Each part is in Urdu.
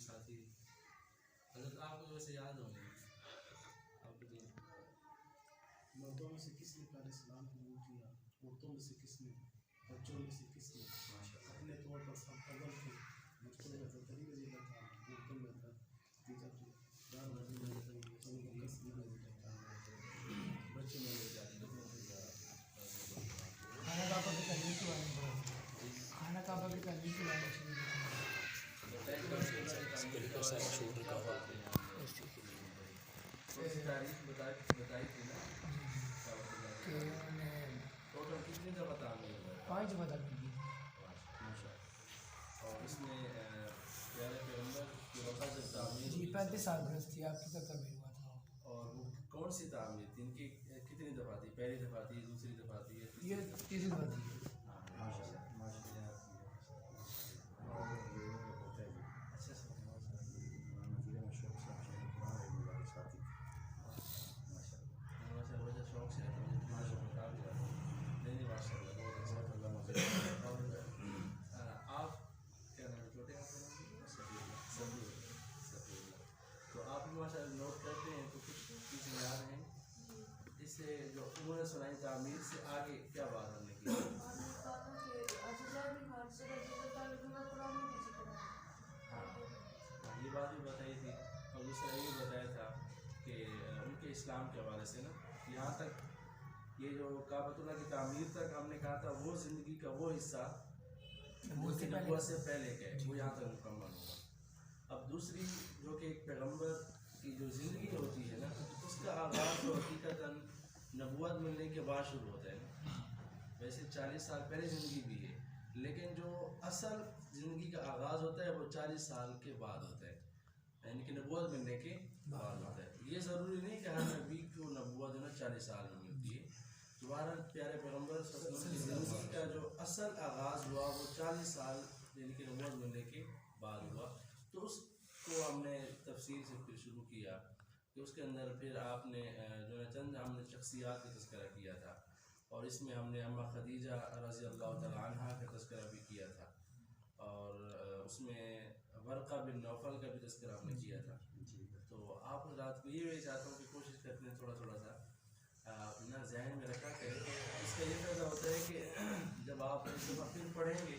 بھی ساتھی حضرت آپ کو ویسے یاد ہوں گے آپ کو تو مردوں میں سے کس نے پہلے اسلام قبول کیا، عورتوں میں سے کس نے، بچوں میں سے کس نے؟ اپنے طور پر سب اول تھے، بچوں میں حضرت علی رضی اللہ تعالیٰ، عورتوں میں حضرت خدیجہ رضی اللہ بچوں میں کھانا کعبہ کی تعلیم کے بارے میں بڑھا کھانا کعبہ کی تعلیم کے بارے میں تاریخ بتائی تھی نا کہ انہوں نے ٹوٹل کتنی دفعہ تعمیر ہوا ہے؟ 5 دفعہ تعلیم کی. اور اس میں پیارے پیغمبر کی وفات جب تعمیر جی 35 سال برس تھی آپ کی تب تعمیر ہوا تھا. اور وہ کون سی تعمیر تھی؟ ان کی کتنی دفعہ تھی؟ پہلی دفعہ تھی، دوسری دفعہ تھی، یہ تیسری دفعہ تھی. شوق سے آپ کیا نام چھوٹے تو آپ بھی ماشاء اللہ نوٹ کرتے ہیں تو کچھ چیزیں یاد ہیں اس سے جو انہوں نے سنائی تعمیر سے آگے کیا بات ہم نے کی؟ ہاں یہ بات بھی بتائی تھی اور دوسرا یہ بھی بتایا تھا کہ ان کے اسلام کے حوالے سے نا یہاں تک یہ جو کعبۃ اللہ کی تعمیر تک ہم نے کہا تھا وہ زندگی کا وہ حصہ وہ کی نبوت سے پہلے کا ہے وہ یہاں تک مکمل ہوگا. اب دوسری جو کہ ایک پیغمبر کی جو زندگی ہوتی ہے نا اس کا آغاز تو حقیقتاً نبوت ملنے کے بعد شروع ہوتا ہے نا. ویسے 40 سال پہلے زندگی بھی ہے لیکن جو اصل زندگی کا آغاز ہوتا ہے وہ 40 سال کے بعد ہوتا ہے یعنی کہ نبوت ملنے کے بعد ہوتا ہے. یہ ضروری نہیں کہ ہر نبی کو نبوت جو نا 40 سال میں ملتی ہے. دوبارہ پیارے پیغمبر صلی اللہ علیہ وسلم کی زندگی کا جو اصل آغاز ہوا وہ 40 سال یعنی کہ نبوت ملنے کے بعد ہوا. تو اس کو ہم نے تفصیل سے پھر شروع کیا کہ اس کے اندر پھر آپ نے جو ہے چند ہم نے شخصیات کا تذکرہ کیا تھا اور اس میں ہم نے اماں خدیجہ رضی اللہ تعالیٰ عنہ کا تذکرہ بھی کیا تھا اور اس میں ورقہ بن نوفل کا بھی تذکرہ ہم نے کیا تھا. تو آپ رات کو یہ چاہتا ہوں کہ کوشش کرتے ہیں تھوڑا تھوڑا سا اپنا ذہن میں رکھا کریں. اس کا یہ فائدہ ہوتا ہے کہ جب آپ ایک دفعہ پھر پڑھیں گے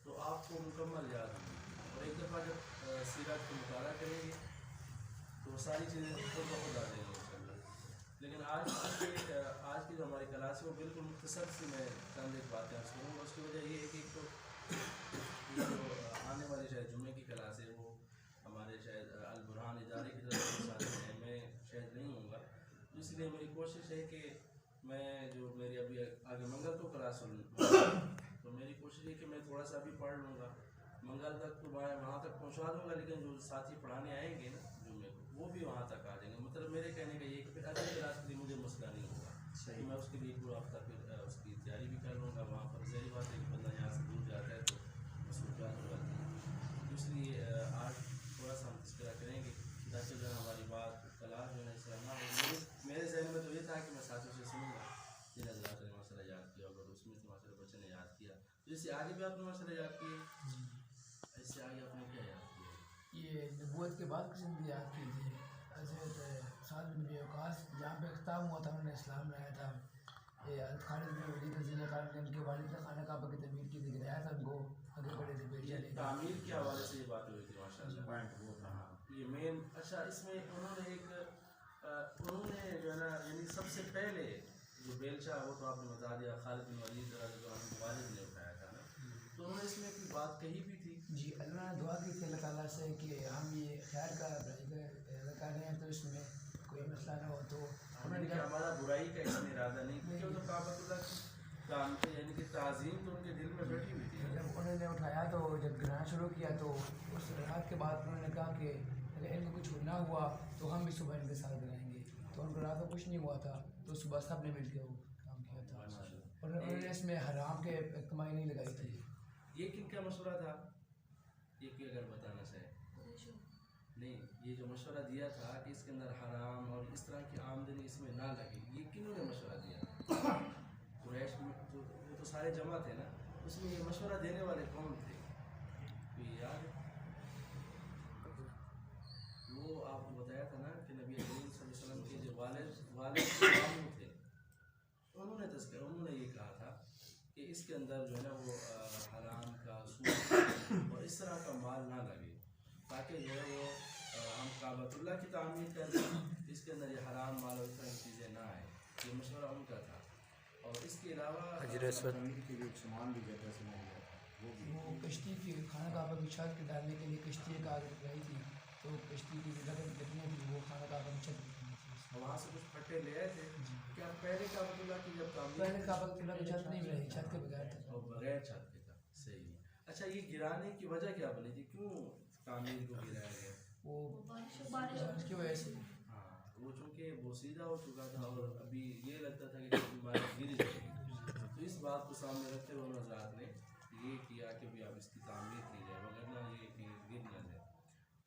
تو آپ کو مکمل یاد ہوگی اور ایک دفعہ جب سیرت کو مطالعہ کریں گے تو ساری چیزیں خود بخود آ جائیں گی انشاءاللہ. لیکن آج کی جو ہماری کلاس ہے وہ بالکل مختصر سی میں چند ایک باتیں عرض کروں گا. اس کی وجہ یہ ہے کہ ایک تو جو آنے والی شاید جمعے کی کلاس ہے وہ ہمارے شاید البرہان ادارے کی طرف سے ساتھ ہیں میں شاید نہیں ہوں گا. اس لیے میری کوشش ہے کہ میں جو میری ابھی آگے منگل کو کلاس ہوں تو میری کوشش ہے کہ میں تھوڑا سا بھی پڑھ لوں گا منگل تک تو میں وہاں تک پہنچا دوں گا. لیکن جو ساتھی پڑھانے آئیں گے نا جمعے کو وہ بھی وہاں تک آ جائیں گے. مطلب میرے کہنے کا یہ کہ پھر اگلی کلاس کے لیے مجھے مسئلہ نہیں ہوگا. میں اس کے لیے پورا ہفتہ پھر اس کی تیاری بھی کر لوں گا. وہاں پر ظاہری بات ہے کہ بندہ یہاں سے دور جاتا ہے تو مصروفیات ہو جاتی ہیں. اس لیے آج تھوڑا سا ہم تذکرہ کریں گے تاکہ جو ہے ہماری بات کلاس جو ہے اس طرح نہ ہو. میرے ذہن میں تو یہ تھا کہ میں ساتھیوں سے سنوں گا جن حضرات نے مسئلہ یاد کیا اور اس میں سے مسئلہ بچے نے یاد کیا تو اس سے آگے بھی آپ نے مسئلہ یاد کیے. اس سے آگے آپ نے کیا یاد کیا؟ یہ نبوت کے بعد کی زندگی یاد کی تھی. حضرت سعد بن ابی وقاص جہاں پہ اختتام ہوا تھا انہوں نے اسلام لایا تھا. حضرت خالد بن ولید رضی اللہ تعالیٰ نے ان کے والد نے خانہ کعبہ کی تعمیر کی تھی گرایا تھا ان کو آگے بڑے تھے بیٹیاں لے کر. تعمیر کے حوالے سے یہ بات ہوئی تھی ماشاء اللہ. یہ مین اچھا اس میں انہوں نے جو ہے نا یعنی سب سے پہلے جو بیلچہ وہ تو آپ نے بتا دیا خالد بن ولید رضی اللہ عنہ کے والد نے اٹھایا تھا نا تو انہوں نے اس میں کوئی بات کہی بھی تھی. جی اللہ نے دعا کی تھی اللہ تعالیٰ سے کہ ہم یہ خیر کا ارادہ کر رہے ہیں تو اس میں کوئی مسئلہ نہ ہو. تو انہوں نے ہمارا برائی کا اس میں ارادہ نہیں کیونکہ وہ تو کعبۃ اللہ کی یعنی کہ تعظیم تو ان کے دل میں بیٹھی ہوئی تھی. جب انہوں نے اٹھایا تو جب گرانا شروع کیا تو اس رات کے بعد انہوں نے کہا کہ اگر ان کو کچھ نہ ہوا تو ہم بھی صبح ان کے ساتھ گرائیں گے. تو ان کو رات کو کچھ نہیں ہوا تھا تو صبح سب نے مل کے وہ کام کیا تھا. اور انہوں نے اس میں حرام کے کمائی نہیں لگائی تھی. یہ کن کا مشورہ تھا یہ کہ اگر بتانا چاہے نہیں یہ جو مشورہ دیا تھا کہ اس کے اندر حرام اور اس طرح کی آمدنی اس میں نہ لگے یہ کنہوں نے مشورہ دیا؟ قریش میں وہ تو سارے جمع تھے نا اس میں یہ مشورہ دینے والے کون تھے کوئی یاد ہے؟ والد ماموں تھے، انہوں نے یہ کہا تھا کہ اس کے اندر جو ہے نا وہ حرام کا سود اور اس طرح کا مال نہ لگے، تاکہ جو ہے وہ ہم کعبۃ اللہ کی تعمیر کر دیں، اس کے اندر یہ حرام مال اور اس طرح کی چیزیں نہ آئیں۔ یہ مشورہ ان کا تھا۔ اور اس کے علاوہ تعمیر کے لیے سامان بھی جاتا ہے سامان وہ کشتی کی خانہ کعبہ کی چھت پہ ڈالنے کے لیے کشتی ایک آگے رہی تھی، تو کشتی کی رقم کتنے تھی وہ خانہ کعبہ کی چھت پہ وہاں سے کچھ پھٹے لے آئے تھے۔ کیا پہلے کعبۃ اللہ کی جب تعمیر پہلے کعبہ کی چھت نہیں رہی، چھت کے بغیر تھا، اور بغیر چھت کے تھا، صحیح۔ اچھا، یہ گرانے کی وجہ کیا بنی تھی؟ کیوں تعمیر کو گرایا گیا؟ وہ بارش کی وجہ سے۔ ہاں، وہ چونکہ بوسیدہ ہو چکا تھا اور ابھی یہ لگتا تھا کہ بیماری گر جائے گی، تو اس بات کو سامنے رکھتے ہوئے حضرات نے یہ کیا کہ بھی اب اس کی تعمیر کی جائے، وغیرہ یہ کہ گر نہ جائے۔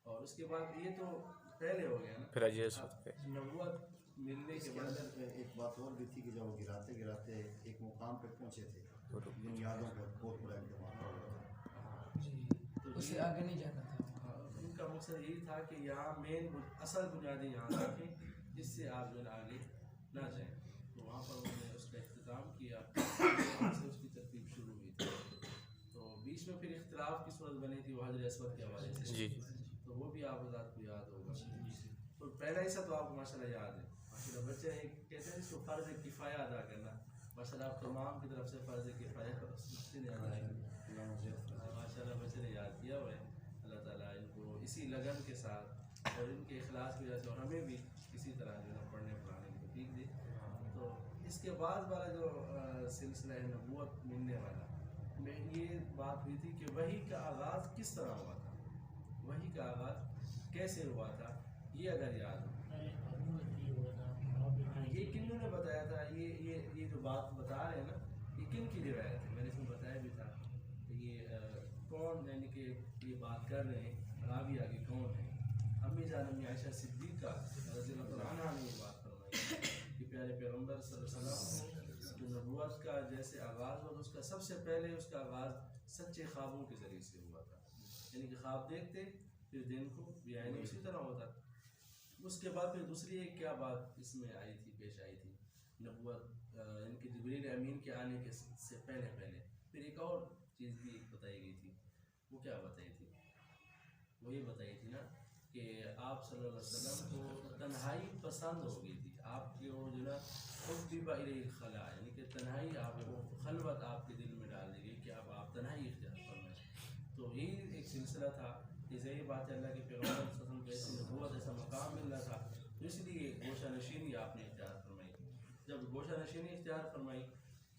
اور اس کے بعد یہ تو پہلے ہو گیا نا، پھر نبوت ملنے کے بعد ایک بات اور بھی تھی کہ جب وہ گراتے ایک مقام پہ پہنچے تھے، بنیادوں پر بہت بڑا اقدام ہوا تھا۔ جی، اس سے آگے نہیں جانا تھا۔ ان کا مقصد یہی تھا کہ یہاں اصل بنیادیں یہاں رکھیں، جس سے آپ جو ہے آگے نہ جائیں۔ تو وہاں پر انہوں نے اس کا اختتام کیا، وہاں سے اس کی ترتیب شروع ہوئی تھی۔ تو بیچ میں پھر اختلاف کی صورت بنی تھی وہ حجر اسود کے حوالے سے، تو وہ بھی آپ حضرات کو یاد ہوگا۔ تو پہلا حصہ تو آپ کو ماشاء اللہ یاد ہے۔ بچے کہتے ہیں اس کو فرض کفایہ ادا کرنا، ماشاء اللہ آپ تمام کی طرف سے فرض کفایہ ادا کیا، ماشاء اللہ بچے نے یاد کیا ہوا ہے۔ اللہ تعالیٰ ان کو اسی لگن کے ساتھ اور ان کے اخلاص کی وجہ سے اور ہمیں بھی اسی طرح جو ہے پڑھنے پڑھانے کی توفیق دے۔ تو اس کے بعد والا جو سلسلہ ہے نبوت ملنے والا، میں یہ بات ہوئی تھی کہ وحی کا آغاز کس طرح ہوا تھا، وحی کا آغاز کیسے ہوا تھا، یہ اگر یاد ہو۔ یہ کنوں نے بتایا تھا؟ یہ جو بات بتا رہے ہیں نا، یہ کن کی روایت ہے؟ میں نے اس میں بتایا بھی تھا کہ یہ کون، یعنی کہ یہ بات کر رہے ہیں راوی آگے کون ہے؟ امی جان امی عائشہ صدیقہ رضی اللہ عنہا نے یہ بات فرمائی کہ پیارے پیغمبر صلی اللہ علیہ وسلم جو نبوت کا جیسے آغاز ہوا، اس کا سب سے پہلے اس کا آغاز سچے خوابوں کے ذریعے سے ہوا تھا، یعنی کہ خواب دیکھتے پھر دن کو بھی آئینی اسی طرح ہوتا۔ اس کے بعد پھر دوسری ایک کیا بات اس میں آئی تھی، پیش آئی تھی نبوت، یعنی کہ جبریل امین کے آنے کے سے پہلے پھر ایک اور چیز بھی بتائی گئی تھی۔ وہ کیا بتائی تھی؟ وہ یہ بتائی تھی نا کہ آپ صلی اللہ علیہ وسلم کو تنہائی پسند ہو گئی تھی، آپ کے وہ جو نا حبب الیہ الخلا، یعنی کہ تنہائی آپ کو خلوت آپ کے دل میں ڈال دی گئی کہ اب آپ تنہائی اختیار فرمائیں۔ تو یہی ایک سلسلہ تھا کہ صحیح بات ہے، اللہ کے پیغمبر صلی اللہ علیہ وسلم کو ایسی نبوت ایسا مقام مل رہا تھا، تو اس لیے گوشہ نشینی آپ نے اختیار فرمائی۔ جب گوشہ نشینی اختیار فرمائی،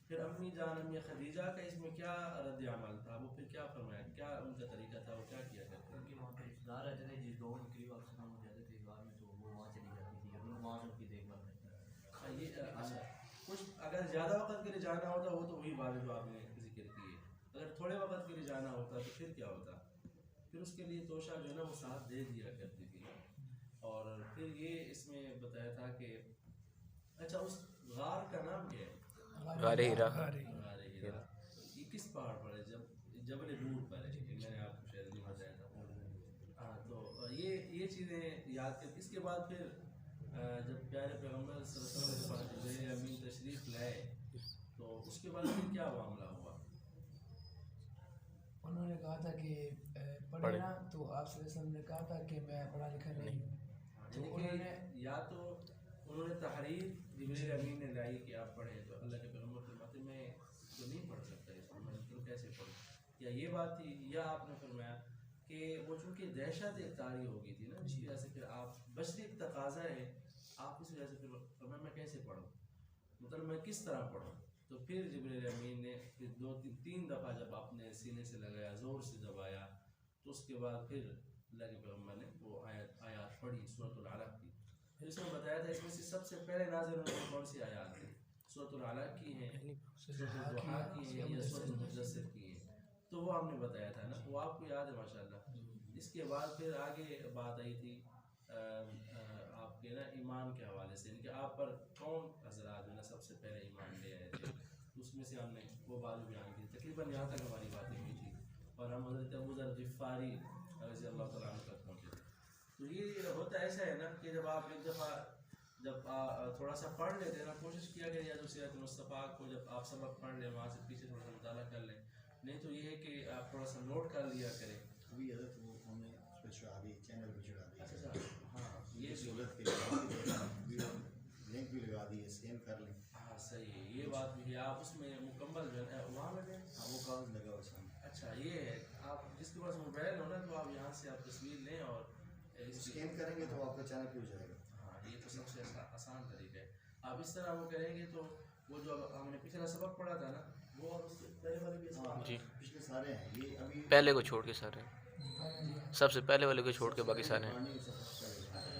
پھر امی جان امی خدیجہ کا اس میں کیا رد عمل تھا؟ وہ پھر کیا فرمایا، کیا ان کا طریقہ تھا، وہ کیا کیا کرتے ان کے وہاں پہ رشتے دار رہتے تھے، جس دور کے قریب آپ سے ہو جاتے تھے گھر میں، تو وہ وہاں چلی جاتی تھی، اور وہاں سے ان کی دیکھ بھال کرتی تھی۔ یہ اچھا، کچھ اگر زیادہ وقت کے لیے جانا ہوتا وہ تو وہی بات جو آپ نے ذکر کی ہے، اگر تھوڑے وقت کے لیے جانا ہوتا تو پھر کیا ہوتا؟ پھر اس کے لیے توشہ جو ہے نا وہ ساتھ دے دیا کرتی تھی۔ اور پھر یہ اس میں بتایا تھا کہ اچھا اس غار کا نام کیا ہے؟ غار ہیرا۔ غار ہیرا یہ کس پہاڑ پر ہے؟ جبل نور پر ہے، میں نے آپ کو شاید نہیں بتایا تھا۔ ہاں، تو یہ چیزیں یاد کر۔ اس کے بعد پھر جب پیارے پیغمبر صلی اللہ علیہ وسلم جبریل امین تشریف لائے تو اس کے بعد پھر کیا معاملہ ہوا؟ انہوں نے کہا تھا کہ پڑھے نا، تو آپ صلی اللہ علیہ وسلم نے کہا تھا کہ میں پڑھا لکھا نہیں ہوں، تو انہوں نے یا تو انہوں نے تحریر جبریل امین نے لائی کہ آپ پڑھیں، تو اللہ کے پیغمبر فرماتے میں تو نہیں پڑھ سکتا اس کو، میں تو کیسے پڑھوں؟ یا یہ بات تھی، یا آپ نے فرمایا کہ وہ چونکہ دہشت ایک طاری ہو گئی تھی نا، اس وجہ سے پھر آپ بشری ایک تقاضا ہے، آپ اس وجہ سے پھر فرمایا میں کیسے پڑھوں، مطلب میں کس طرح پڑھوں؟ تو پھر جبریل امین نے پھر 2-3 دفعہ جب اپنے سینے سے لگایا، زور سے دبایا، تو اس کے بعد پھر اللہ کے پیغمبر نے وہ آیات پڑھی سورۃ العلق کی۔ پھر اس میں بتایا تھا اس میں سے سب سے پہلے نازل ہونے کون سی آیات ہیں؟ سورۃ العلق کی ہیں، سورۃ الضحیٰ کی ہیں، یا سورۃ المدثر کی ہیں، تو وہ ہم نے بتایا تھا نا، وہ آپ کو یاد ہے ماشاءاللہ۔ اس کے بعد پھر آگے بات آئی تھی آپ کے نا ایمان کے حوالے سے، یعنی کہ آپ پر کون حضرات جو نا سب سے پہلے ایمان لے آئے تھے، اس میں سے ہم نے وہ بات بیان کی، تقریباً یہاں تک ہماری باتیں ہوئی تھی، اور ہم حضرت ابو ذر غفاری رضی اللہ تعالیٰ عنہ تک پہنچے تھے۔ تو یہ ہوتا ایسا ہے نا کہ جب آپ ایک دفعہ جب تھوڑا سا پڑھ لیتے ہیں نا، کوشش کیا کہ یا تو سیرت مصطفیٰ کو جب آپ سبق پڑھ لیں وہاں سے پیچھے تھوڑا سا مطالعہ کر لیں، نہیں تو یہ ہے کہ آپ تھوڑا سا نوٹ کر لیا کریں. ابھی حضرت وہ ہم نے اس پہ چڑھا دی، چینل پہ چڑھا دی. اچھا ہاں یہ یہ سہولت کے لیے لنک بھی لگا دی ہے، سکین کر لیں. ہاں صحیح ہے، یہ بات بھی ہے. آپ اس میں مکمل جو ہے وہاں لگے. ہاں وہ کاغذ لگا ہوا سامنے. اچھا یہ ہے، آپ جس کے پاس موبائل ہو نا تو آپ یہاں سے آپ تصویر لیں اور اس کی سکین کریں گے تو آپ کا چینل پہ ہو جائے گا. ہاں یہ تو سب سے آسان طریقہ ہے. آپ اس طرح وہ کریں گے تو وہ جو ہم نے پچھلا سبق پڑھا تھا نا وہ اور اس سے پہلے والے بھی ہاں جی. پچھلے سارے ہیں یہ ابھی پہلے کو چھوڑ کے سارے، سب سے پہلے والے کو چھوڑ کے باقی سارے ہیں. پرانی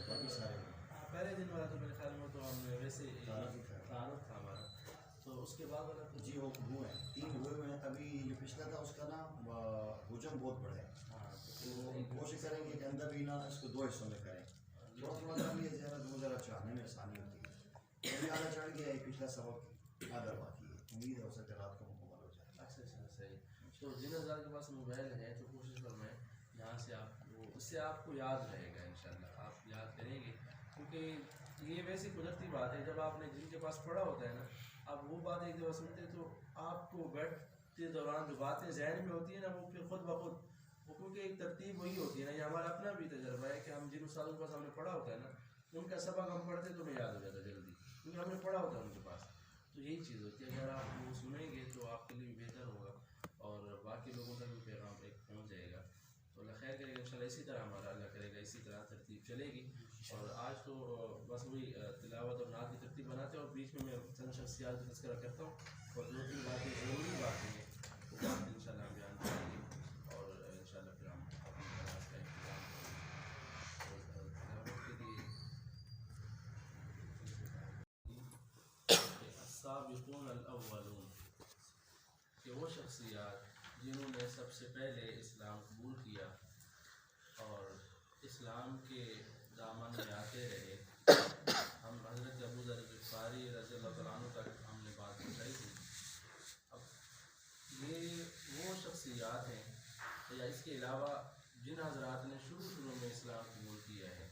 باقی سارے ہیں. پہلے دن والا تو میرے خیال میں تو ہم نے ویسے تعارف تھا. تعارف تھا ہمارا، تو اس کے بعد والا تو جی وہ ہوئے ہیں، 3 ہوئے ہیں. ابھی جو پچھلا تھا اس کا نا حجم بہت بڑا ہے، ہاں تو کوشش کریں گے کہ اندر بھی نا اس کو 2 حصوں میں کریں. تھوڑا تھوڑا کر لیے ذرا 2000 چڑھانے میں آسانی ہوتی ہے. ابھی آدھا چڑھ گیا ہے، پچھلا سبق آدھا باقی ہے. امید ہو سکتا ہے رات کو مکمل ہو جائے. اچھا صحیح. تو جن حضرات کے پاس موبائل ہے تو کوشش فرمائیں یہاں سے آپ وہ اس سے آپ کو یاد رہے گا انشاءاللہ، آپ یاد کریں گے. کیونکہ یہ ویسی قدرتی بات ہے، جب آپ نے جن کے پاس پڑھا ہوتا ہے نا، آپ وہ بات ایک دفعہ سنتے تو آپ کو بیٹھتے دوران جو باتیں ذہن میں ہوتی ہیں نا وہ پھر خود بخود وہ، کیونکہ ایک ترتیب وہی ہوتی ہے نا. یہ ہمارا اپنا بھی تجربہ ہے کہ ہم جن استادوں کے پاس ہم نے پڑھا ہوتا ہے نا ان کا سبق ہم پڑھتے تو ہمیں یاد ہو جاتا ہے جلدی، کیونکہ ہم نے پڑھا ہوتا ہے ان کے پاس. تو یہی چیز ہوتی ہے، اگر آپ وہ سنیں گے تو آپ کے لیے بھی بہتر ہوگا اور باقی لوگوں تک بھی پیغام ایک پہنچ جائے گا. تو اللہ خیر کرے گا انشاءاللہ. اسی طرح ہمارا اللہ کرے گا اسی طرح ترتیب چلے گی. اور آج تو بس وہی تلاوت اور نعت کی ترتیب بناتے ہیں اور بیچ میں چند شخصیات کا تذکرہ کرتا ہوں اور 2-3 باتیں ضروری باتیں ہیں وہ بات انشاءاللہ ہم بیان کریں گے اور انشاءاللہ پھر ہم اپنی نماز کا اہتمام کریں گے. تلاوت کے لیے السابقون الاولون کہ وہ شخصیات جنہوں نے سب سے پہلے اسلام قبول کیا اور اسلام کے دامن میں آتے رہے. ہم حضرت ابو ذر غفاری رضی اللہ تعالیٰ عنہ تک ہم نے بات پہنچائی تھی. اب یہ وہ شخصیات ہیں یا اس کے علاوہ جن حضرات نے شروع میں اسلام قبول کیا ہے،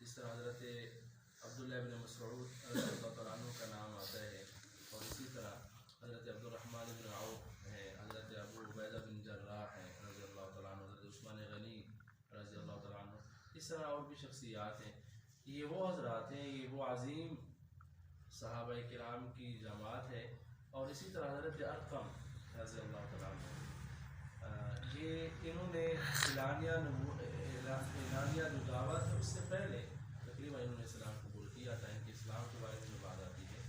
اس طرح حضرت عبداللہ بن مسعود رضی اللہ تعالیٰ عنہ کا نام آتا ہے اور اسی طرح حضرت عبد الرحمن بن عوف ہیں، حضرت ابو عبیدہ بن جراح ہیں رضی اللہ تعالیٰ عنہ، حضرت عثمان غنی رضی اللہ تعالیٰ عنہ، اس طرح اور بھی شخصیات ہیں. یہ وہ حضرات ہیں، یہ وہ عظیم صحابہ کرام کی جماعت ہے. اور اسی طرح حضرت ارقم رضی اللہ تعالیٰ عنہ، یہ انہوں نے اعلانیہ جو دعوت ہے اس سے پہلے تقریباً انہوں نے اسلام قبول کیا تھا. ان کے اسلام کے بارے میں بات آتی ہے.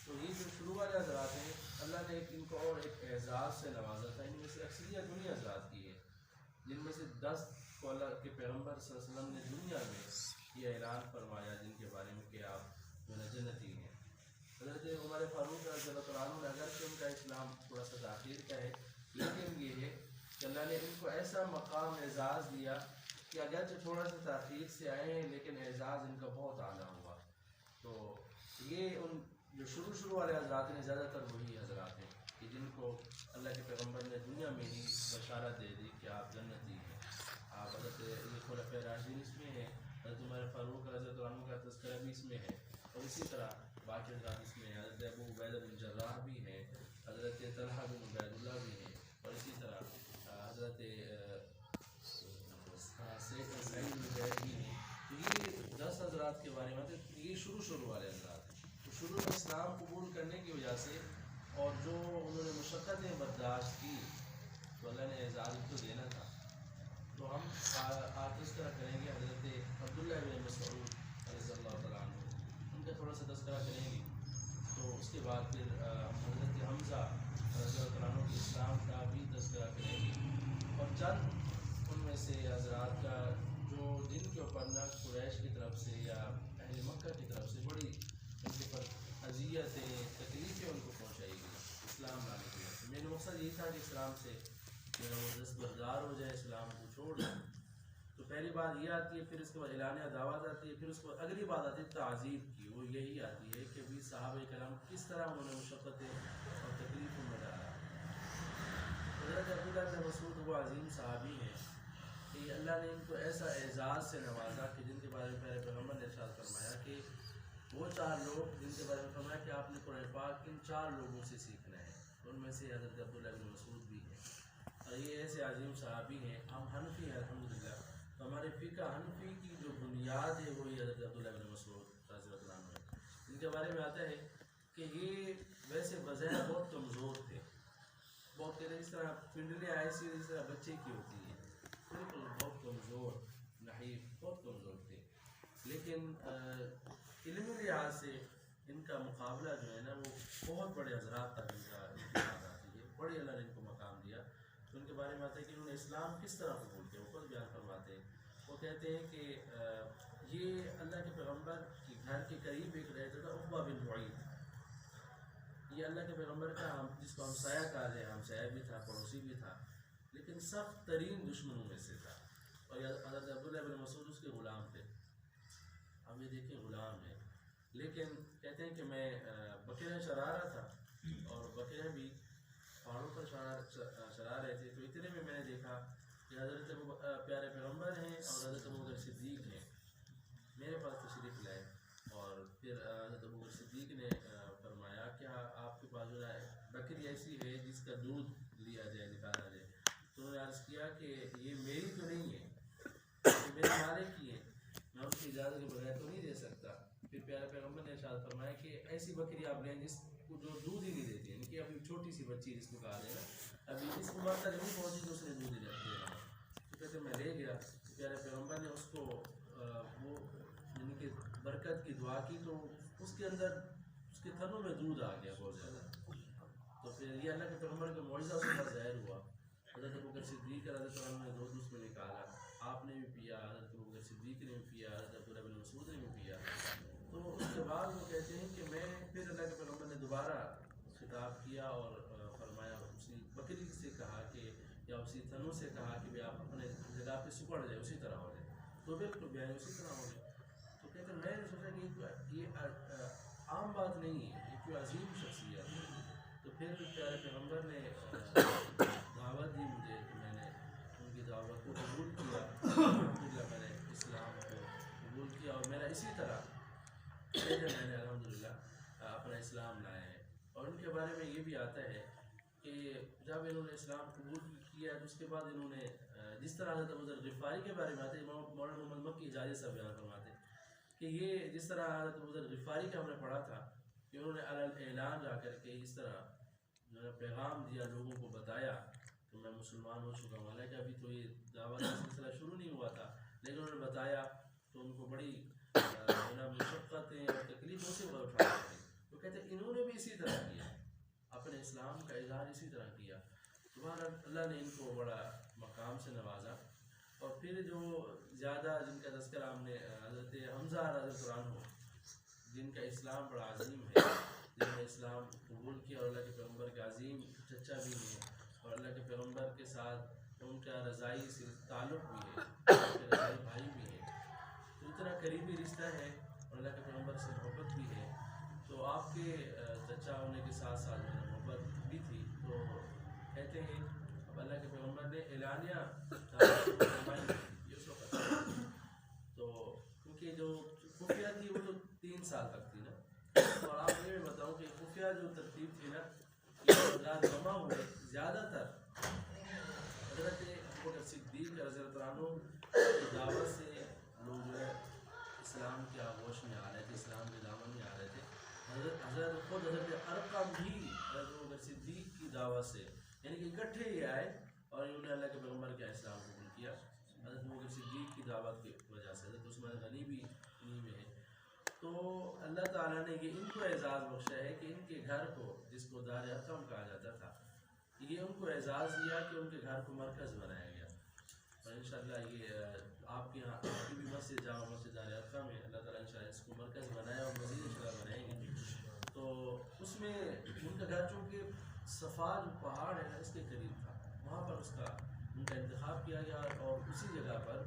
تو یہ جو شروع والے حضرات ہیں اللہ نے ان کو اور ایک اعزاز سے نوازا تھا. ان میں سے اکثریت انہی حضرات کی ہے جن میں سے 10 کو اللہ کے پیغمبر صلی اللہ علیہ وسلم نے دنیا میں یہ اعلان فرمایا جن کے بارے میں کہ آپ جو ہے جنتی ہیں. حضرت عمر فاروق رضی اللہ تعالیٰ عنہ اگرچہ ان کا اسلام تھوڑا سا تاخیر کا ہے لیکن یہ ہے کہ اللہ نے ان کو ایسا مقام اعزاز دیا کہ اگرچہ تھوڑا سا تاخیر سے آئے ہیں لیکن اعزاز ان کا بہت اعلیٰ ہوا. تو یہ ان جو شروع والے حضرات ہیں زیادہ تر وہی حضرات ہیں کہ جن کو اللہ کے پیغمبر نے دنیا میں ہی بشارت دے دی کہ آپ جنتی ہیں. آپ حضرت یہ خلفاء راشدین اس میں ہیں، حضرت عمر فاروق رضی اللہ عنہ کا تذکرہ بھی اس میں ہے اور اسی طرح باقی حضرات اس میں ہیں. حضرت ابو عبیدہ بن جراح بھی ہیں، حضرت طلحہ بن عبید اللہ بھی ہیں اور اسی طرح حضرت سعید بن زید بھی ہیں. تو یہ 10 حضرات کے بارے میں یہ شروع والے حضرات ہیں. تو شروع میں اسلام قبول کرنے کی وجہ سے اور جو انہوں نے مشقتیں برداشت کی تو اللہ نے اعزاز ان کو دینا تھا. تو ہم آج تذکرہ کریں گے حضرت عبداللہ بن مسعود رضی اللہ تعالیٰ عنہ، ان کا تھوڑا سا تذکرہ کریں گے. تو اس کے بعد پھر حضرت حمزہ رضی اللہ تعالیٰ عنہ کے اسلام کا بھی تذکرہ کریں گے اور چند ان میں سے حضرات کا جو جن کے اوپر نہ قریش کی طرف سے یا اہل مکہ کی طرف سے بڑی ان کے اوپر اذیتیں تکلیفیں ان کو پہنچائی گئی اسلام لانے کی وجہ سے. میرا مقصد یہ تھا کہ اسلام سے وہ دستبردار ہو جائے، اسلام کو چھوڑ دیں. تو پہلی بات یہ آتی ہے، پھر اس کے بعد اعلانیہ دعوت آتی ہے، پھر اس کے بعد اگلی بات آتی ہے تعذیب کی. وہ یہی آتی ہے کہ بھی صحابہ کرام کس طرح انہوں نے مشقتیں اور تکلیفوں میں ڈالا. حضرت عبداللہ بن مسعود وہ عظیم صحابی ہیں کہ اللہ نے ان کو ایسا اعزاز سے نوازا کہ جن کے بارے میں پہلے پیغمبر نے ارشاد فرمایا کہ وہ 4 لوگ جن کے بارے میں فرمایا کہ آپ نے قرآن پاک ان 4 لوگوں سے سیکھنا ہے، ان میں سے حضرت عبداللہ بن مسعود بھی ہیں، اور یہ ایسے عظیم صحابی ہیں. ہم حنفی ہیں الحمدللہ، تو ہمارے فقہ حنفی کی جو بنیاد ہے وہی حضرت عبداللہ بن مسعود رضی اللہ عنہ ہے. ان کے بارے میں آتا ہے کہ یہ ویسے بظاہر بہت کمزور تھے، بہت کہتے ہیں اس طرح پنڈلیاں ایسی جس طرح بچے کی ہوتی ہیں، بالکل بہت کمزور، نحیف، بہت کمزور تھے. لیکن علمی لحاظ سے ان کا مقابلہ جو ہے نا وہ بہت بڑے حضرات تک ان کا انتخاب آتی ہے، بڑے اللہ نے ان کو مقام دیا. تو ان کے بارے میں آتا ہے کہ انہوں نے اسلام کس طرح قبول کیا، وہ خود بیان فرماتے ہیں. وہ کہتے ہیں کہ یہ اللہ کے پیغمبر کے گھر کے قریب ایک رہتا تھا عقبہ بن معیط. یہ اللہ کے پیغمبر کا جس کو ہمسایہ کہا جائے، ہمسایہ بھی تھا، پڑوسی بھی تھا، لیکن سخت ترین دشمنوں میں سے تھا. اور حضرت عبداللہ بن مسعود اس کے غلام تھے. ہم یہ دیکھیں غلام ہیں، لیکن کہتے ہیں کہ میں بکریاں چرا رہا تھا اور بکریاں بھی پہاڑوں پر چرا رہے تھے. تو اتنے میں نے دیکھا کہ حضرت پیارے پیغمبر ہیں اور حضرت ابوبکر صدیق ہیں میرے پاس تشریف لائے. اور پھر حضرت ابوبکر صدیق نے فرمایا کیا آپ کے پاس جو ہے بکری ایسی ہے جس کا دودھ لیا جائے، نکالا جائے؟ تو انہوں نے عرض کیا کہ یہ میری تو نہیں ہے، یہ میرے مالک کی ہے، میں اس کی اجازت کے بغیر تو نہیں دے سکتا. پھر پیارے پیغمبر نے ارشاد فرمایا کہ ایسی بکری آپ لیں جس کو جو دودھ ہی نہیں دیتی، یعنی کہ ابھی چھوٹی سی بچی جس کو کہا جائے نا، ابھی اس عمر تک نہیں پہنچی تو اس نے دودھ ہی دینا. تو کہتے میں لے گیا، پیارے پیغمبر نے اس کو وہ یعنی کہ برکت کی دعا کی تو اس کے اندر اس کے تھنوں میں دودھ آ گیا بہت زیادہ. تو پھر یہ اللہ کے پیغمبر کا معجزہ اس پر ظاہر ہوا. حضرت ابوبکر صدیق رضی اللہ عنہ نے دودھ اس میں نکالا، آپ نے بھی پیا، حضرت ابوبکر صدیق نے بھی پیا، حضرت عبداللہ بن مسعود نے بھی پیا. تو اس کے بعد وہ کہتے ہیں کہ میں پھر اللہ کے پیغمبر نے دوبارہ خطاب کیا اور فرمایا، اسی بکری سے کہا کہ یا اسی تھنوں سے کہا کہ آپ اپنے جگہ پہ سپڑ جائے، اسی طرح ہو جائے. تو بالکل بیان اسی طرح ہو گئے. تو کہتے ہیں میں نے سوچا کہ یہ عام بات نہیں ہے، یہ کوئی عظیم شخصیت ہے. تو پھر پیارے پیغمبر نے دعوت دی مجھے کہ میں نے ان کی دعوت کو قبول کیا. الحمدللہ میں نے اسلام کو قبول کیا اور میرا اسی طرح میں نے الحمدللہ اپنا اسلام لایا ہے. اور ان کے بارے میں یہ بھی آتا ہے کہ جب انہوں نے اسلام قبول کیا تو اس کے بعد انہوں نے جس طرح حضرت ابوذر غفاری کے بارے میں آتے ہیں، مولانا محمد مکی اجازی صاحب بیان فرماتے ہیں کہ یہ جس طرح حضرت ابوذر غفاری کا ہم نے پڑھا تھا کہ انہوں نے اعلان جا کر کے اس طرح جو ہے پیغام دیا، لوگوں کو بتایا کہ میں مسلمان ہو چکا ہوں. حالانکہ ابھی تو یہ دعوت کا سلسلہ شروع نہیں ہوا تھا، لیکن انہوں نے بتایا تو ان کو بڑی مشقتیں اور تکلیفوں سے وہ اٹھا رہے تھے. تو کہتے ہیں انہوں نے بھی اسی طرح کیا، اپنے اسلام کا اظہار اسی طرح کیا. تمہارا اللہ نے ان کو بڑا مقام سے نوازا. اور پھر جو زیادہ جن کا تذکرہ ہم نے حضرت حمزہ رضی اللہ عنہ جن کا اسلام بڑا عظیم ہے، جنہوں نے اسلام قبول کیا اور اللہ کے پیغمبر کے عظیم چچا بھی ہیں اور اللہ کے پیغمبر کے ساتھ ان کا رضائی تعلق بھی ہے، ان کے رضائی بھائی بھی ہے، تو اتنا قریبی رشتہ ہے اور اللہ کے پیغمبر سے محبت بھی ہے. تو آپ کے چچا ہونے کے ساتھ ساتھ جو ہے محبت بھی تھی. تو کہتے ہیں اب اللہ کے پیغمبر نے اعلانیہ یہ اس وقت تو کیونکہ جو خفیہ تھی وہ تو 3 سال تک تھی نا. اور آپ یہ بھی بتاؤں کہ خفیہ جو ترتیب تھی نا یہ جمع ہوئے زیادہ تر حضرت ابوبکر صدیق رضی اللہ عنہ کی دعوت سے لوگ جو ہے اسلام کے آغوش میں آ رہے تھے، اسلام کے دامن میں آ رہے تھے. حضرت ارقم بھی حضرت ابوبکر صدیق کی دعوت سے یعنی کہ اکٹھے ہی آئے اور انہوں نے اللہ کے پیغمبر کا اسلام قبول کیا حضرت ابوبکر صدیق کی دعوت کی وجہ سے. حضرت عثمان غنی بھی انہی میں ہے. تو اللہ تعالیٰ نے یہ ان کو اعزاز بخشا ہے کہ ان کے گھر کو جس کو دار ارقم کہا جاتا تھا، یہ ان کو اعزاز دیا کہ ان کے گھر کو مرکز بنایا گیا. اور انشاءاللہ یہ آپ کے یہاں آپ کی بھی مسجد جامع مسجد دار ارقم ہے، اللہ تعالیٰ انشاءاللہ اس کو مرکز بنایا اور مزید انشاءاللہ بنائیں گے. تو اس میں ان کا گھر چونکہ صفا جو پہاڑ ہے نا اس کے قریب تھا، وہاں پر اس کا ان کا انتخاب کیا گیا اور اسی جگہ پر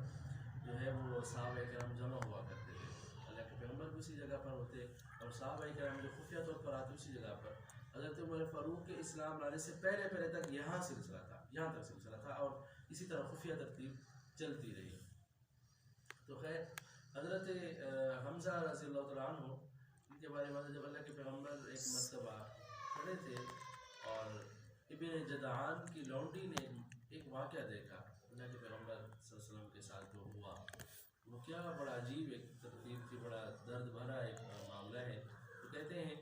جو ہے وہ صحابہ کرام جمع ہوا کرتے تھے. اللہ کے پیغمبر بھی اسی جگہ پر ہوتے اور صحابہ کرام جو خفیہ طور پر آتے اسی جگہ پر. حضرت عمر فاروق کے اسلام لانے سے پہلے تک یہاں سلسلہ تھا، یہاں تک سلسلہ تھا اور اسی طرح خفیہ ترتیب چلتی رہی. تو خیر حضرت حمزہ رضی اللہ تعالیٰ عنہ کے بارے میں جب اللہ کے پیغمبر ایک مرتبہ کھڑے تھے اور ابن جدعان کی لونڈی نے ایک واقعہ دیکھا اللہ کے پیغمبر صلی اللہ علیہ وسلم کے ساتھ جو ہوا، وہ کیا بڑا عجیب ایک ترتیب تھی، بڑا درد بھرا ایک معاملہ ہے۔ تو کہتے ہیں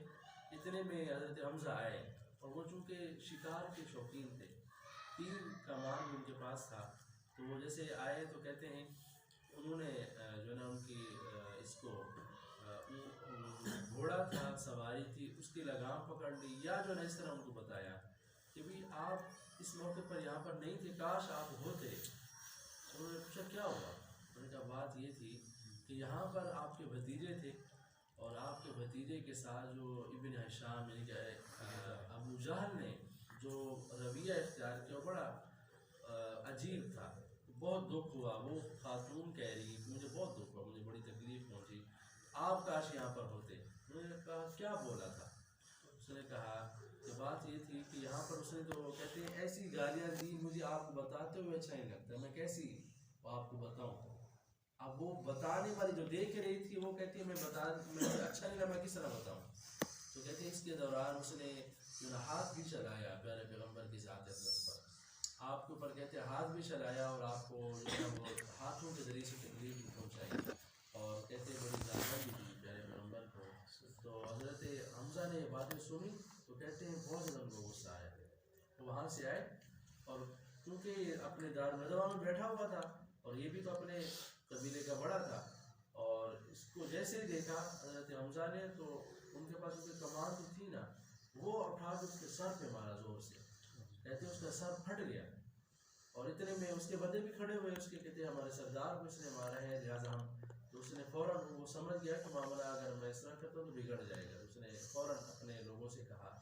اتنے میں حضرت حمزہ آئے اور وہ چونکہ شکار کے شوقین تھے، تیر کمان بھی ان کے پاس تھا، تو وہ جیسے آئے تو کہتے ہیں انہوں نے جو ہے نا ان کی اس کو گھوڑا تھا، سواری تھی، اس کی لگام پکڑ لی، یا جو ہے اس طرح ان کو بتایا کہ بھی آپ اس موقع پر یہاں پر نہیں تھے، کاش آپ ہوتے۔ انہوں نے پوچھا کیا ہوا؟ انہوں نے کہا بات یہ تھی کہ یہاں پر آپ کے بھتیجے تھے اور آپ کے بھتیجے کے ساتھ جو ابن ہشام یعنی کہ ابو جہل نے جو رویہ اختیار کیا وہ بڑا عجیب تھا، بہت دکھ ہوا۔ وہ خاتون کہہ رہی مجھے بہت دکھ ہوا، مجھے بڑی تکلیف پہنچی، آپ کاش یہاں پر ہوتے۔ انہوں نے کہا کیا بولا تھا؟ اس نے کہا کہ بات یہ تھی کہ یہاں پر اس نے تو کہتے ہیں ایسی گالیاں دی، مجھے آپ کو بتاتے ہوئے اچھا نہیں لگتا، میں کیسی آپ کو بتاؤں۔ اب وہ بتانے والی جو دیکھ رہی تھی وہ کہتی ہے میں اچھا نہیں لگا، میں کس طرح بتاؤں؟ تو کہتے ہیں اس کے دوران اس نے ہاتھ بھی چلایا پیارے پیغمبر کی ذات اقدس پر، آپ کے اوپر کہتے ہیں ہاتھ بھی چلایا اور آپ کو جو ہے وہ ہاتھوں کے ذریعے سے تکلیف بھی پہنچائی، اور کہتے ہیں بڑی زیادہ بھی دی پیارے پیغمبر کو۔ تو حضرت حمزہ نے یہ باتیں سنی تو کہتے ہیں بہت زیادہ ان کو غصہ آیا، تو وہاں سے آئے اور کیونکہ اپنے دار ندوہ میں بیٹھا ہوا تھا اور یہ بھی تو اپنے قبیلے کا بڑا تھا، اور اس کو جیسے ہی دیکھا حضرت حمزہ نے تو ان کے پاس کیونکہ کمان تو تھی نا، وہ اٹھا کے اس کے سر پہ مارا زور سے، کہتے ہیں اس کا سر پھٹ گیا، اور اتنے میں اس کے بدے بھی کھڑے ہوئے، اس کے کہتے ہیں ہمارے سردار کو اس نے مارا ہے لہٰذا ہم، تو اس نے فوراً وہ سمجھ گیا کہ معاملہ اگر میں اس طرح کرتا ہوں تو بگڑ جائے گا، اس نے فوراً اپنے لوگوں سے کہا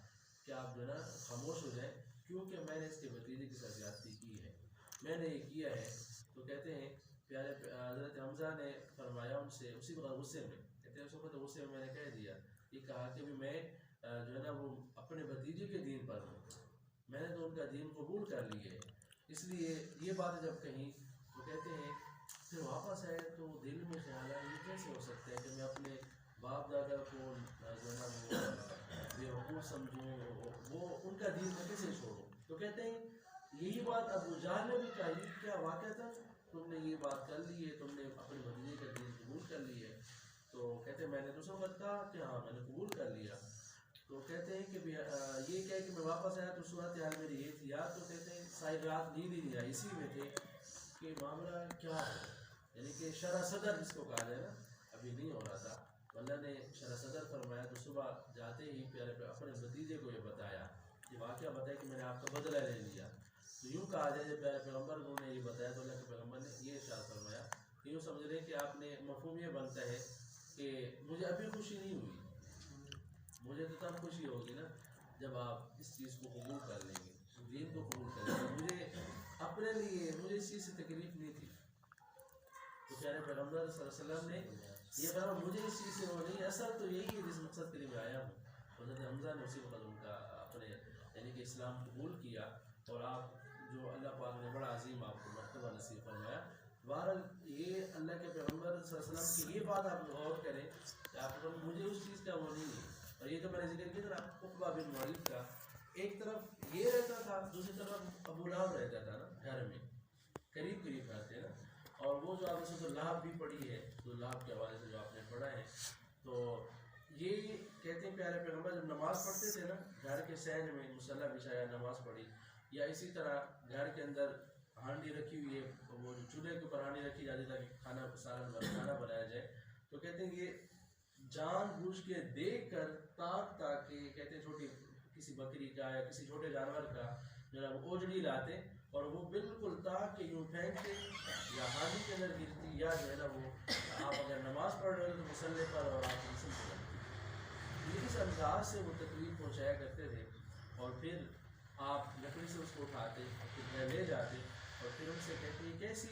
کہ آپ جو ہے نا خاموش ہو جائیں، کیونکہ میں نے اس کے بھتیجے کے ساتھ زیادتی کی ہے، میں نے یہ کیا ہے۔ تو کہتے ہیں پیارے حضرت حمزہ نے فرمایا ان سے اسی وقت غصے میں، کہتے ہیں اس وقت غصے میں نے کہہ دیا، یہ کہا کہ بھی میں جو ہے نا وہ اپنے بھتیجے کے دین پر ہوں، میں نے تو ان کا دین قبول کر لی ہے، اس لیے یہ بات جب کہیں تو کہتے ہیں پھر واپس آئے تو دل میں خیال آیا یہ کیسے ہو سکتا ہے کہ میں اپنے باپ دادا کو جو ہے نا وہ بے وقوف سمجھوں، وہ ان کا دین میں کیسے چھوڑوں؟ تو کہتے ہیں یہی بات ابو جہل نے بھی کہا، یہ کیا واقعہ تھا، تم نے یہ بات کر لی ہے، تم نے اپنے بھتیجے کا دین قبول کر لی ہے۔ تو کہتے ہیں میں نے تو اس وقت کہا کہ ہاں میں نے قبول کر لیا۔ تو کہتے ہیں کہ یہ کہہ کہ میں واپس آیا تو صورتحال میری یہ تھی، یا تو کہتے ہیں ساری رات نیند ہی نہیں آئی، اسی میں تھے کہ معاملہ کیا ہے، یعنی کہ شرح صدر جس کو کہا جائے نا ابھی نہیں ہو رہا تھا، اللہ نے شرح صدر فرمایا تو صبح جاتے ہی پیارے اپنے بھتیجے کو یہ بتایا، یہ واقعہ بتایا کہ میں نے آپ کا بدلہ لے لیا۔ تو یوں کہا جائے جب پیارے پیغمبر کو نے یہ بتایا تو اللہ کے پیغمبر نے یہ ارشاد فرمایا کہ یوں سمجھ رہے کہ آپ نے مفہوم یہ بنتا ہے کہ مجھے ابھی خوشی نہیں ہوئی، مجھے تو تب خوشی ہوگی نا جب آپ اس چیز کو قبول کر لیں گے، دین کو قبول کر لیں گے، مجھے اپنے لیے مجھے اس چیز سے تکلیف نہیں تھی۔ تو پیارے پیغمبر صلی اللہ علیہ وسلم نے یہ کہا مجھے اس چیز سے وہ نہیں، اصل تو یہی ہے جس مقصد کے لیے میں آیا ہوں۔ حضرت حمزہ نے اسی وقت ان کا اپنے یعنی کہ اسلام قبول کیا، اور آپ جو اللہ پاک نے بڑا عظیم آپ کو مرتبہ نصیب فرمایا۔ بہرحال یہ اللہ کے پیغمبر صلی اللہ علیہ وسلم کی یہ بات آپ غور کریں کہ آپ کو مجھے اس چیز کا وہ نہیں ہے، اور یہ تو میں نے ذکر کیا تھا عقبہ بن معیط کا، ایک طرف یہ رہتا تھا دوسری طرف ابو لہب رہتا تھا نا، گھر میں قریب قریب رہتے ہیں نا، اور وہ جو آپ نے تو لہب بھی پڑھی ہے، تو لہب کے حوالے سے جو آپ نے پڑھا ہے، تو یہ کہتے ہیں پیارے پیغمبر جب نماز پڑھتے تھے نا گھر کے صحن میں مصلی بچھایا نماز پڑھی، یا اسی طرح گھر کے اندر ہانڈی رکھی ہوئی ہے، وہ جو چولہے کے اوپر ہانڈی رکھی جاتی تاکہ کھانا بنایا جائے، تو کہتے ہیں یہ جان بوجھ کے دیکھ کر تاکہ کہتے ہیں چھوٹی کسی بکری کا یا کسی چھوٹے جانور کا جو ہے وہ اوجڑی لاتے اور وہ بالکل تاکہ یوں پھینکتے یا ہانڈی کے اندر گرتی، یا جو ہے نا وہ آپ اگر نماز پڑھ رہے ہو تو مصلی پر اور آپ مسلم ہو جاتے، اس انداز سے وہ تکلیف پہنچایا کرتے تھے، اور پھر آپ لکڑی سے اس کو اٹھاتے پھر لے جاتے اور پھر ان سے کہتے ہیں کیسی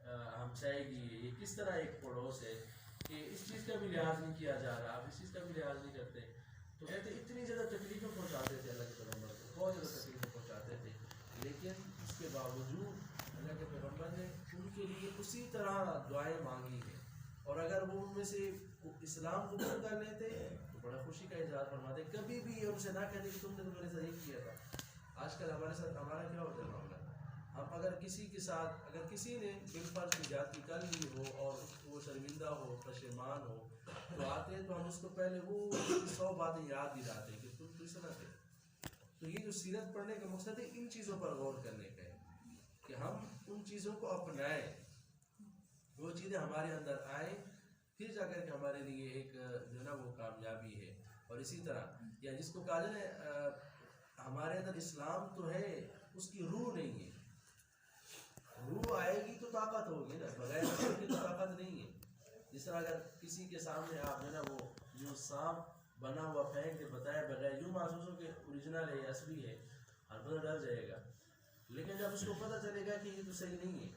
ہمسائیگی ہے، یہ کس طرح ایک پڑوس ہے کہ اس چیز کا بھی لحاظ نہیں کیا جا رہا، آپ اس چیز کا بھی لحاظ نہیں کرتے۔ تو کہتے ہیں اتنی زیادہ تکلیفیں پہنچاتے تھے اللہ کے پیغمبر کو، بہت زیادہ تکلیفیں پہنچاتے تھے، لیکن اس کے باوجود اللہ کے پیغمبر نے ان کے لیے اسی طرح دعائیں مانگی ہیں، اور اگر وہ ان میں سے اسلام قبول کر لیتے تو بڑا خوشی کا اظہار فرماتے، کبھی بھی یہ ان سے نہ کہتے کہ تم نے تو میرے ساتھ یہ کیا تھا۔ آج کل ہمارے ساتھ ہمارا کیا ہوتا ہے معاملہ، ہم اگر کسی کے ساتھ اگر کسی نے بالفرض کی زیادتی کر لی ہو اور وہ شرمندہ ہو پشیمان ہو تو آتے ہیں تو ہم اس کو پہلے وہ 100 باتیں یاد دلاتے ہیں کہ تم تو اس طرح تھے۔ تو یہ جو سیرت پڑھنے کا مقصد ہے ان چیزوں پر غور کرنے کا ہے کہ ہم ان چیزوں کو اپنائیں، وہ چیزیں ہمارے اندر آئیں، پھر جا کر کے ہمارے لیے ایک جو ہے نا وہ کامیابی ہے۔ اور اسی طرح یا جس کو کہا جائے ہمارے اندر اسلام تو ہے، اس کی روح نہیں ہے، روح آئے گی تو طاقت ہوگی نا، بغیر روح کی تو طاقت نہیں ہے۔ جس طرح اگر کسی کے سامنے آپ جو ہے نا وہ جو سانپ بنا ہوا پھینک کے بتائے بغیر یوں محسوس ہو کہ اوریجنل ہے اصلی ہے، ہر بندہ ڈر جائے گا، لیکن جب اس کو پتہ چلے گا کہ یہ تو صحیح نہیں ہے،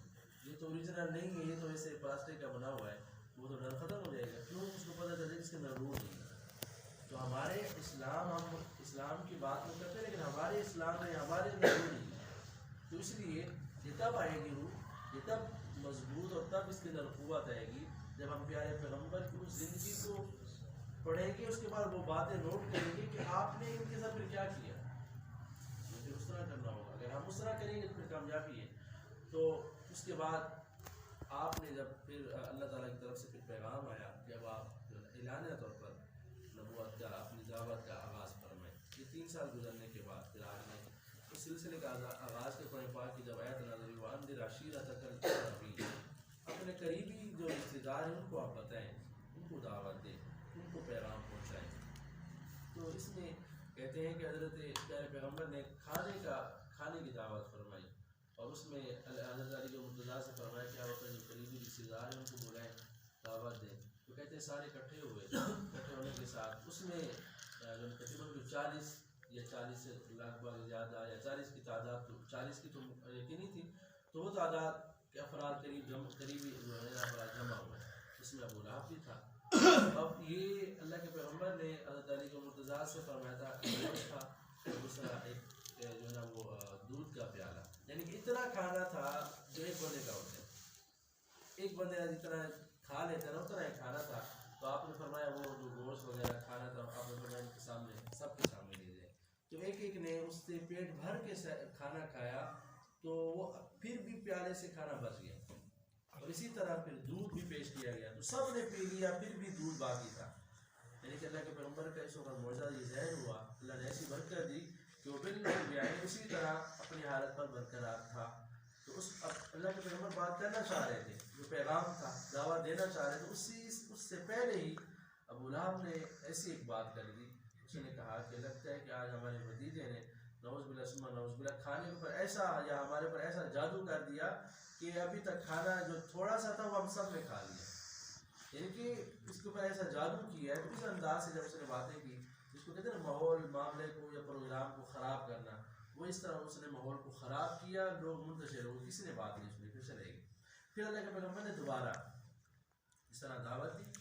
یہ تو اوریجنل نہیں ہے، یہ تو ایسے پلاسٹک کا بنا ہوا ہے، وہ تو ڈر ختم ہو جائے گا، کیوں اس کو پتہ چلے گا اس کے اندر روح نہیں ہے۔ تو ہمارے اسلام، ہم اسلام کی بات نہیں کرتے لیکن ہمارے اسلام میں ہمارے اندر روح نہیں ہے، تو اس لیے یہ تب آئے گی روح، یہ تب مضبوط اور تب اس کے اندر قوت آئے گی جب ہم پیارے پیغمبر کی اس زندگی کو پڑھیں گے، اس کے بعد وہ باتیں نوٹ کریں گے کہ آپ نے ان کے ساتھ پھر کیا کیا، پھر اس طرح کرنا ہوگا۔ اگر ہم اس طرح کریں گے تو پھر کامیابی ہے۔ تو اس کے بعد آپ نے جب پھر اللہ تعالیٰ کی طرف سے پھر پیغام آیا، جب آپ اعلانیہ طور پر نبوت کا اپنی دعوت کا آغاز فرمائے، یہ 3 سال گزرنے کے بعد پھر آپ نے اس سلسلے کا آغاز کے قرآن پاک کی جب آیت نازل ہوئی وَأَنذِرْ عَشِيرَتَكَ الْأَقْرَبِينَ، اپنے قریبی جو رشتے دار ہیں ان کو آپ بتائیں، ان کو دعوت دیں، ان کو پیغام پہنچائیں۔ تو اس میں کہتے ہیں کہ حضرت پیارے پیغمبر نے کھانے کی دعوت فرمائی، اور اس میں حضرت علی مرتضیٰ سے فرمایا کہ آپ اپنے جو قریبی رشتے دار ہیں ان کو بلائیں، دعوت دیں۔ تو کہتے ہیں سارے اکٹھے ہوئے، اکٹھے ہونے کے ساتھ اس میں تقریباً 40 یا 40 سے لگ بھگ زیادہ یا 40 کی تعداد، تو 40 کی تو یقینی تھی، تو وہ تعداد کے افراد قریبی جو ہے افراد جمع ہوئے، اس میں ابو لہب بھی تھا۔ اب یہ اللہ کے پیغمبر نے حضرت علی کو مرتضیٰ سے فرمایا تھا گوشت تھا، اور دوسرا ایک جو ہے نا وہ دودھ کا پیالہ، یعنی کہ اتنا کھانا تھا جو ایک بندے کا ہوتا ہے، ایک بندے جتنا کھا لیتا ہے نا اتنا ہی کھانا تھا۔ تو آپ نے فرمایا وہ جو گوشت وغیرہ کھانا تھا آپ نے فرمایا ان کے سامنے سب کے سامنے لے جائے، تو ایک ایک نے اس سے پیٹ بھر کے کھانا کھایا، تو وہ پھر بھی پیالے سے کھانا بچ گیا، اور اسی طرح پھر دودھ بھی پیش کیا گیا، تو سب نے پی لیا پھر بھی دودھ باقی تھا۔ یعنی کہ اللہ کے پیغمبر کا اس وقت معجزہ یہ ظاہر ہوا، اللہ نے ایسی برکت دی کہ وہ بالکل اسی طرح اپنی حالت پر برقرار تھا۔ تو اس اللہ کے پیغمبر بات کرنا چاہ رہے تھے، جو پیغام تھا دعوت دینا چاہ رہے تھے، اس سے پہلے ہی ابو لہب نے ایسی ایک بات کر دی، اس نے کہا کہ لگتا ہے کہ آج ہمارے بھتیجے نے نعوذ باللہ ثم نعوذ باللہ کھانے پر ایسا یا ہمارے پر ایسا جادو کر دیا کہ ابھی تک کھانا جو تھوڑا سا تھا وہ ہم سب نے کھا لیا، یعنی کہ اس کے اوپر ایسا جادو کیا ہے۔ تو اس انداز سے جب اس نے باتیں کی، جس کو کہتے ہیں نا ماحول معاملے کو یا پروگرام کو خراب کرنا، وہ اس طرح اس نے ماحول کو خراب کیا، لوگ منتشر ہو، کسی نے بات نہیں سنی، پھر چلے گئے۔ پھر اللہ کے پیغمبر نے دوبارہ اس طرح دعوت دی،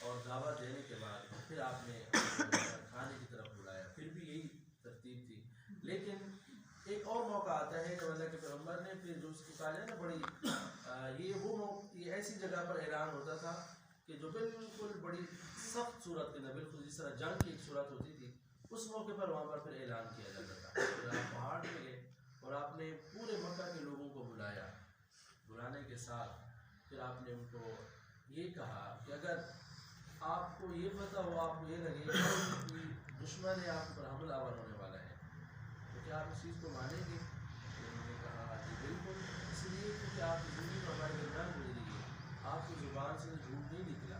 اور دعوت دینے کے بعد پھر آپ نے کھانے کی طرف بلایا، پھر بھی یہی ترتیب تھی۔ لیکن ایک اور موقع آتا ہے جب اللہ کے پیغمبر نے پھر جو اس کو کہا جائے نا بڑی یہ ایسی جگہ پر اعلان ہوتا تھا کہ جو بالکل بڑی سخت صورت کے اندر، بالکل جس طرح جنگ کی ایک صورت ہوتی تھی، اس موقع پر وہاں پر پھر اعلان کیا جاتا تھا۔ پھر آپ پہاڑ پہ گئے اور آپ نے پورے مکہ کے لوگوں کو بلایا، بلانے کے ساتھ پھر آپ نے ان کو یہ کہا کہ اگر آپ کو یہ پتہ ہو، آپ کو یہ لگے کہ دشمن ہے آپ پر حملہ آور ہونے والا ہے، تو کیا آپ اس چیز کو مانیں گے؟ انہوں نے کہا کہ بالکل، اس لیے کیونکہ آپ کی زندگی میں ہمارے درمیان گزری ہے، آپ کی زبان سے جھوٹ نہیں نکلا۔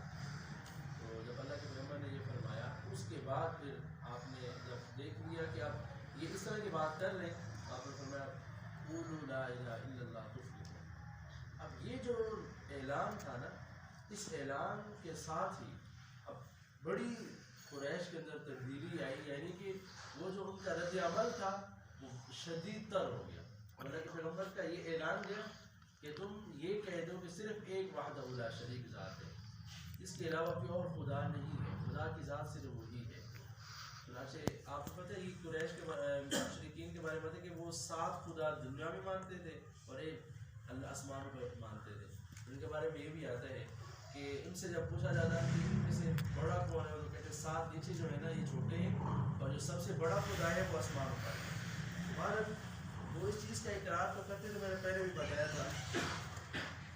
تو جب اللہ کے پیغمبر نے یہ فرمایا، اس کے بعد پھر آپ نے جب دیکھ لیا کہ آپ یہ اس طرح کی بات کر لیں، آپ نے فرمایا قولوا لا الہ الا اللہ تفلحوا۔ اب یہ جو اعلان تھا نا، اس اعلان کے ساتھ ہی اب بڑی قریش کے اندر تبدیلی آئی، یعنی کہ وہ جو ان کا رد عمل تھا وہ شدید تر ہو گیا۔ اللہ کے پیغمبر کا یہ اعلان گیا کہ تم یہ کہہ دو کہ صرف ایک وحدہ لا شریک ذات ہے، اس کے علاوہ کوئی اور خدا نہیں ہے، خدا کی ذات صرف وہی ہے۔ چنانچہ آپ کو پتہ ہے قریش کے مشرکین کے بارے میں پتہ ہے کہ وہ 7 خدا دنیا میں مانتے تھے اور ایک اللہ آسمانوں پر مانتے تھے۔ ان کے بارے میں یہ بھی آتا ہے کہ ان سے جب پوچھا جاتا کہ ان میں سے بڑا کون ہے تو کہتے 7 نیچے جو ہے نا یہ چھوٹے ہیں اور جو سب سے بڑا خدا ہے وہ آسمان پر ہے. تمہارا وہ اس چیز کا اقرار تو کرتے تھے, میں نے پہلے بھی بتایا تھا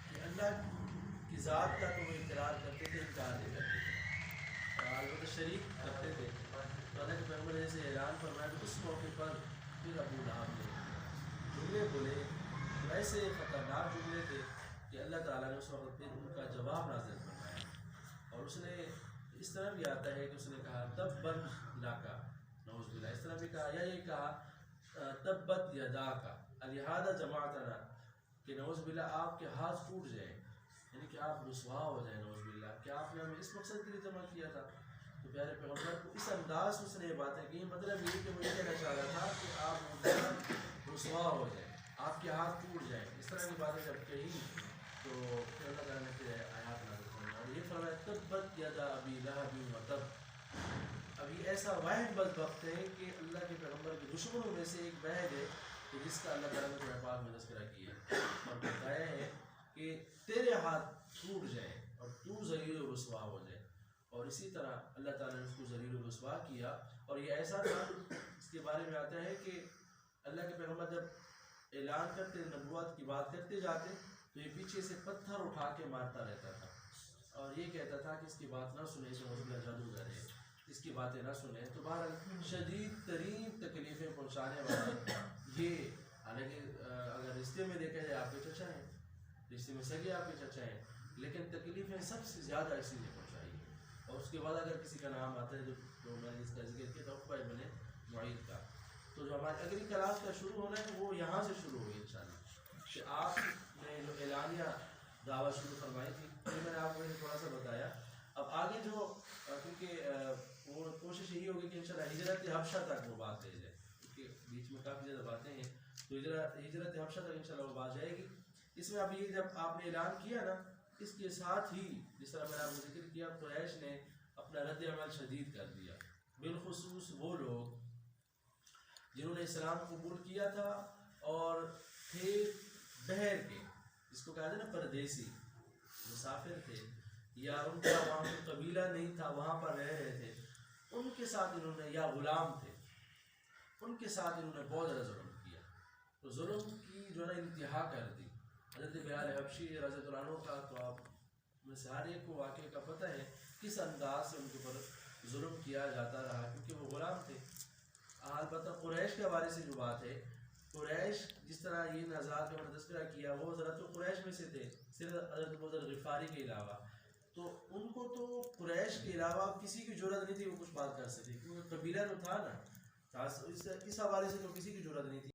کہ اللہ کی ذات کا تو وہ اقرار کرتے تھے, انکار نہیں کرتے تھے, البتہ شریک کرتے تھے. تو اللہ کے پیغمبر نے جیسے اعلان فرمایا تو اس موقع پر پھر ابو لہب نے جملے بولے تو ایسے خطرناک جملے تھے کہ اللہ تعالیٰ نے اس وقت پھر ان کا جواب نازل فرمایا. اور اس نے اس طرح بھی آتا ہے کہ اس نے کہا تبت لاکا, نعوذ باللہ, اس طرح بھی کہا یا یہ کہا تبت یداکا الہذا جماعتنا, کہ نعوذ باللہ آپ کے ہاتھ ٹوٹ جائیں, یعنی کہ آپ رسوا ہو جائیں, نعوذ باللہ, کہ آپ نے ہمیں اس مقصد کے لیے جمع کیا تھا. تو پیارے پیغمبر کو اس انداز اس نے یہ باتیں کی, مطلب یہ کہ وہ یہ کہنا چاہ رہا تھا کہ آپ رسوا ہو جائیں, آپ کے ہاتھ ٹوٹ جائیں. اس طرح کی باتیں جب کہی تو پھر اللہ تعالیٰ نے پھر آیات نازل فرمائی اور یہ فرمایا تبت یدا ابی لہب وتب. ابھی ایسا واحد بدبخت ہے کہ اللہ کے پیغمبر کے دشمنوں میں سے ایک واحد ہے کہ جس کا اللہ تعالیٰ نے قرآن پاک میں تذکرہ کیا اور بتایا ہے کہ تیرے ہاتھ ٹوٹ جائیں اور تو ذلیل و رسوا ہو جائے. اور اسی طرح اللہ تعالیٰ نے اس کو ذلیل و رسوا کیا. اور یہ ایسا تھا, اس کے بارے میں آتا ہے کہ اللہ کے پیغمبر جب اعلان کرتے, نبوت کی بات کرتے جاتے تو یہ پیچھے سے پتھر اٹھا کے مارتا رہتا تھا اور یہ کہتا تھا کہ اس کی بات نہ سنیں, اسے اللہ جادوگر ہے, اس کی باتیں نہ سنیں. تو بہرحال شدید ترین تکلیفیں پہنچانے والا یہ, حالانکہ اگر رشتے میں دیکھا جائے آپ کے چچا ہیں, رشتے میں سگے آپ کے چچا ہیں, لیکن تکلیفیں سب سے زیادہ اسی نے پہنچائی. اور اس کے بعد اگر کسی کا نام آتا ہے تو میں نے اس کا ذکر کیا تھا عقبہ بن معیط کا. تو جو ہماری اگلی کلاس کا شروع ہونا ہے وہ یہاں سے شروع ہوگی انشاءاللہ, کہ آپ نے جو اعلانیہ دعوت شروع فرمائی تھی یہ میں نے آپ کو تھوڑا سا بتایا. اب آگے جو کیونکہ وہ کوشش یہی ہوگی کہ انشاءاللہ ہجرت حبشہ تک وہ بات لے جائے, کیونکہ بیچ میں کافی زیادہ باتیں ہیں, تو ہجرت حبشہ تک انشاءاللہ وہ بات جائے گی. اس میں اب یہ جب آپ نے اعلان کیا نا, اس کے ساتھ ہی جس طرح میں نے آپ کو ذکر کیا قریش نے اپنا رد عمل شدید کر دیا, بالخصوص وہ لوگ جنہوں نے اسلام قبول کیا تھا اور تھے بحر کے, جس کو کہا جائے نا پردیسی, مسافر تھے, یا ان کا وہاں پہ قبیلہ نہیں تھا, وہاں پر رہ رہے تھے, ان کے ساتھ انہوں نے, یا غلام تھے, ان کے ساتھ انہوں نے بہت زیادہ ظلم کیا. تو ظلم کی جو ہے نا انتہا کر دی. حضرت بلال حبشی رضی اللہ عنہ کا تو آپ میں سے ہر ایک کو واقعے کا پتہ ہے کس انداز سے ان کے اوپر ظلم کیا جاتا رہا, کیونکہ وہ غلام تھے. البتہ قریش کے حوالے سے جو بات ہے, قریش جس طرح یہ نزاعت کا تذکرہ کیا وہ حضرت قریش میں سے تھے, صرف حضرت ابو ذر غفاری کے علاوہ. تو ان کو تو قریش کے علاوہ کسی کی جرأت نہیں تھی وہ کچھ بات کر سکے, کیونکہ قبیلہ تو تھا نا, اس حوالے سے تو کسی کی جرأت نہیں تھی.